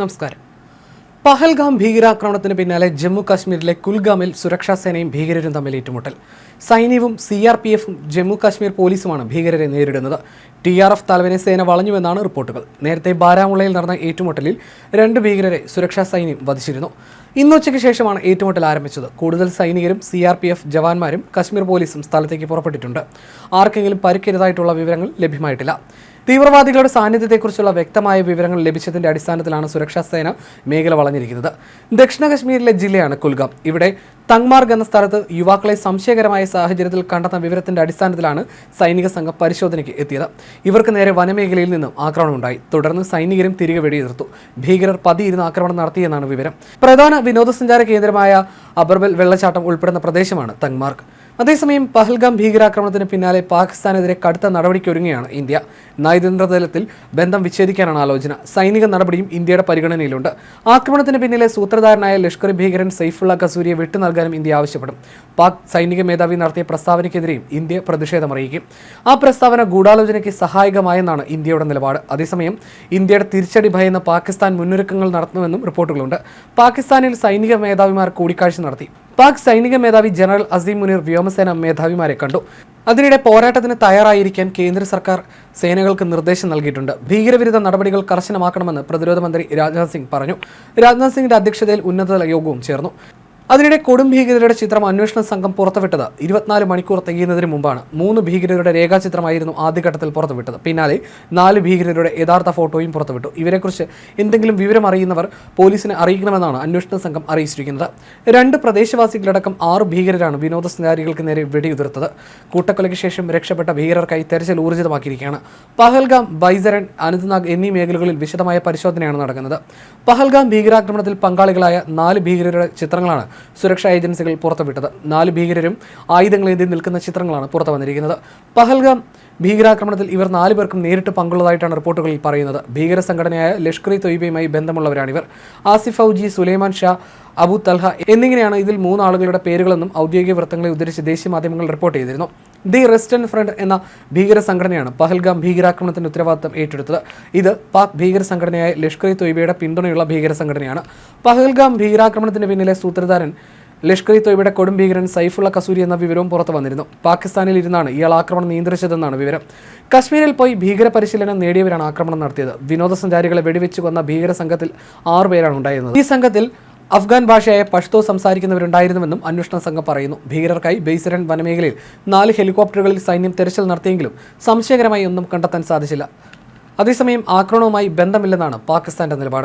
നമസ്കാരം. പഹൽഗാം ഭീകരാക്രമണത്തിന് പിന്നാലെ ജമ്മു കാശ്മീരിലെ കുൽഗാമിൽ സുരക്ഷാ സേനയും ഭീകരരും തമ്മിൽ ഏറ്റുമുട്ടൽ. സൈന്യവും CRPFും ജമ്മു കാശ്മീർ പോലീസുമാണ് ഭീകരരെ നേരിടുന്നത്. TRF തലവനെ സേന വളഞ്ഞുവെന്നാണ് റിപ്പോർട്ടുകൾ. നേരത്തെ ബാരാമുള്ളയിൽ നടന്ന ഏറ്റുമുട്ടലിൽ 2 ഭീകരരെ സുരക്ഷാ സൈന്യം വധിച്ചിരുന്നു. ഇന്നുച്ചയ്ക്ക് ശേഷമാണ് ഏറ്റുമുട്ടൽ ആരംഭിച്ചത്. കൂടുതൽ സൈനികരും CRPF ജവാന്മാരും കശ്മീർ പോലീസും സ്ഥലത്തേക്ക് പുറപ്പെട്ടിട്ടുണ്ട്. ആർക്കെങ്കിലും പരിക്കേറ്റതായിട്ടുള്ള വിവരങ്ങൾ ലഭ്യമായിട്ടില്ല. തീവ്രവാദികളുടെ സാന്നിധ്യത്തെക്കുറിച്ചുള്ള വ്യക്തമായ വിവരങ്ങൾ ലഭിച്ചതിന്റെ അടിസ്ഥാനത്തിലാണ് സുരക്ഷാ സേന മേഖല വളഞ്ഞിരിക്കുന്നത്. ദക്ഷിണ കശ്മീരിലെ ജില്ലയാണ് കുൽഗാം. ഇവിടെ തങ്മാർഗ് എന്ന സ്ഥലത്ത് യുവാക്കളെ സംശയകരമായ സാഹചര്യത്തിൽ കണ്ടെത്തുന്ന വിവരത്തിന്റെ അടിസ്ഥാനത്തിലാണ് സൈനിക സംഘം പരിശോധനയ്ക്ക് എത്തിയത്. ഇവർക്ക് നേരെ വനമേഖലയിൽ നിന്നും ആക്രമണമുണ്ടായി. തുടർന്ന് സൈനികരും തിരികെ വെടിയുതിർത്തു. ഭീകരർ പതിയിരുന്ന് ആക്രമണം നടത്തിയെന്നാണ് വിവരം. പ്രധാന വിനോദസഞ്ചാര കേന്ദ്രമായ അബർബൽ വെള്ളച്ചാട്ടം ഉൾപ്പെടുന്ന പ്രദേശമാണ് തങ്മാർഗ്. അതേസമയം പഹൽഗാം ഭീകരാക്രമണത്തിന് പിന്നാലെ പാകിസ്ഥാനെതിരെ കടുത്ത നടപടിക്കൊരുങ്ങുകയാണ് ഇന്ത്യ. നയതന്ത്ര തലത്തിൽ ബന്ധം വിച്ഛേദിക്കാനാണ് ആലോചന. സൈനിക നടപടിയും ഇന്ത്യയുടെ പരിഗണനയിലുണ്ട്. ആക്രമണത്തിന് പിന്നിലെ സൂത്രധാരനായ ലഷ്കർ ഭീകരൻ സൈഫുള്ള കസൂരിയെ വിട്ടു നൽകാനും ഇന്ത്യ ആവശ്യപ്പെടും. പാക് സൈനിക മേധാവി നടത്തിയ പ്രസ്താവനയ്ക്കെതിരെയും ഇന്ത്യ പ്രതിഷേധമറിയിക്കും. ആ പ്രസ്താവന ഗൂഢാലോചനയ്ക്ക് സഹായകമായെന്നാണ് ഇന്ത്യയുടെ നിലപാട്. അതേസമയം ഇന്ത്യയുടെ തിരിച്ചടി ഭയന്ന് പാകിസ്ഥാൻ മുന്നൊരുക്കങ്ങൾ നടത്തുന്നുവെന്നും റിപ്പോർട്ടുകളുണ്ട്. പാകിസ്ഥാനിൽ സൈനിക മേധാവിമാർ കൂടിക്കാഴ്ച നടത്തി. പാക് സൈനിക മേധാവി ജനറൽ അസീം മുനീർ വ്യോമസേന മേധാവിമാരെ കണ്ടു. അതിനിടെ പോരാട്ടത്തിന് തയ്യാറായിരിക്കാൻ കേന്ദ്ര സർക്കാർ സേനകൾക്ക് നിർദ്ദേശം നൽകിയിട്ടുണ്ട്. ഭീകരവിരുദ്ധ നടപടികൾ കർശനമാക്കണമെന്ന് പ്രതിരോധ മന്ത്രി രാജ്നാഥ് സിംഗ് പറഞ്ഞു. രാജ്നാഥ് സിംഗിന്റെ അധ്യക്ഷതയിൽ ഉന്നതതല യോഗവും ചേർന്നു. അതിനിടെ കൊടും ഭീകരരുടെ ചിത്രം അന്വേഷണ സംഘം പുറത്തുവിട്ടത് 24 മണിക്കൂർ തികയുന്നതിന് മുമ്പാണ്. 3 ഭീകരരുടെ രേഖാചിത്രമായിരുന്നു ആദ്യഘട്ടത്തിൽ പുറത്തുവിട്ടത്. പിന്നാലെ 4 ഭീകരരുടെ യഥാർത്ഥ ഫോട്ടോയും പുറത്തുവിട്ടു. ഇവരെക്കുറിച്ച് എന്തെങ്കിലും വിവരം അറിയുന്നവർ പോലീസിനെ അറിയിക്കണമെന്നാണ് അന്വേഷണ സംഘം അറിയിച്ചിരിക്കുന്നത്. 2 പ്രദേശവാസികളടക്കം 6 ഭീകരരാണ് വിനോദസഞ്ചാരികൾക്ക് നേരെ വെടിയുതിർത്തത്. കൂട്ടക്കൊലയ്ക്ക് ശേഷം രക്ഷപ്പെട്ട ഭീകരർക്കായി തെരച്ചിൽ ഊർജിതമാക്കിയിരിക്കുകയാണ്. പഹൽഗാം, ബൈസരൻ, അനന്ത്നാഗ് എന്നീ മേഖലകളിൽ വിശദമായ പരിശോധനയാണ് നടക്കുന്നത്. പഹൽഗാം ഭീകരാക്രമണത്തിൽ പങ്കാളികളായ 4 ഭീകരരുടെ ചിത്രങ്ങളാണ് സുരക്ഷാ ഏജൻസികൾ പുറത്തുവിട്ടത്. 4 ഭീകരരും ആയുധങ്ങളേന്തി നിൽക്കുന്ന ചിത്രങ്ങളാണ് പുറത്തു വന്നിരിക്കുന്നത്. പഹൽഗാം ഭീകരാക്രമണത്തിൽ ഇവർ 4 പേർക്കും നേരിട്ട് പങ്കുള്ളതായിട്ടാണ് റിപ്പോർട്ടുകളിൽ പറയുന്നത്. ഭീകര സംഘടനയായ ലഷ്കർ-ഇ-തൊയ്ബയുമായി ബന്ധമുള്ളവരാണിവർ. ആസിഫ് ഫൗജി, സുലൈമാൻ ഷാ, അബു തൽഹ എന്നിങ്ങനെയാണ് ഇതിൽ 3 ആളുകളുടെ പേരുകളെന്നും ഔദ്യോഗിക വൃത്തങ്ങളെ ഉദ്ധരിച്ച് ദേശീയ മാധ്യമങ്ങൾ റിപ്പോർട്ട് ചെയ്തിരുന്നു. ദി റെസിസ്റ്റന്റ് ഫ്രണ്ട് എന്ന ഭീകര സംഘടനയാണ് പഹൽഗാം ഭീകരാക്രമണത്തിന്റെ ഉത്തരവാദിത്തം ഏറ്റെടുത്തത്. ഇത് പാക് ഭീകര സംഘടനയായ ലഷ്കർ-ഇ-തൊയ്ബയുടെ പിന്തുണയുള്ള ഭീകര സംഘടനയാണ്. പഹൽഗാം ഭീകരാക്രമണത്തിന് പിന്നിലെ സൂത്രധാരൻ ലഷ്കർ-ഇ-തൊയ്ബയുടെ കൊടും ഭീകരൻ സൈഫുള്ള കസൂരി എന്ന വിവരവും പുറത്തു വന്നിരുന്നു. പാകിസ്ഥാനിൽ ഇരുന്നാണ് ഇയാൾ ആക്രമണം നിയന്ത്രിച്ചതെന്നാണ് വിവരം. കശ്മീരിൽ പോയി ഭീകര പരിശീലനം നേടിയവരാണ് ആക്രമണം നടത്തിയത്. വിനോദസഞ്ചാരികളെ വെടിവെച്ച് കൊന്ന ഭീകര സംഘത്തിൽ 6 പേരാണ് ഉണ്ടായിരുന്നത്. ഈ സംഘത്തിൽ അഫ്ഗാൻ ഭാഷയായ പഷ്തോ സംസാരിക്കുന്നവരുണ്ടായിരുന്നുവെന്നും അന്വേഷണ സംഘം പറയുന്നു. ഭീകരർക്കായി ബൈസരൻ വനമേഖലയിൽ 4 ഹെലികോപ്റ്ററുകളിൽ സൈന്യം തെരച്ചിൽ നടത്തിയെങ്കിലും സംശയകരമായി ഒന്നും കണ്ടെത്താൻ സാധിച്ചില്ല. അതേസമയം ആക്രമണവുമായി ബന്ധമില്ലെന്നാണ് പാകിസ്ഥാന്റെ നിലപാട്.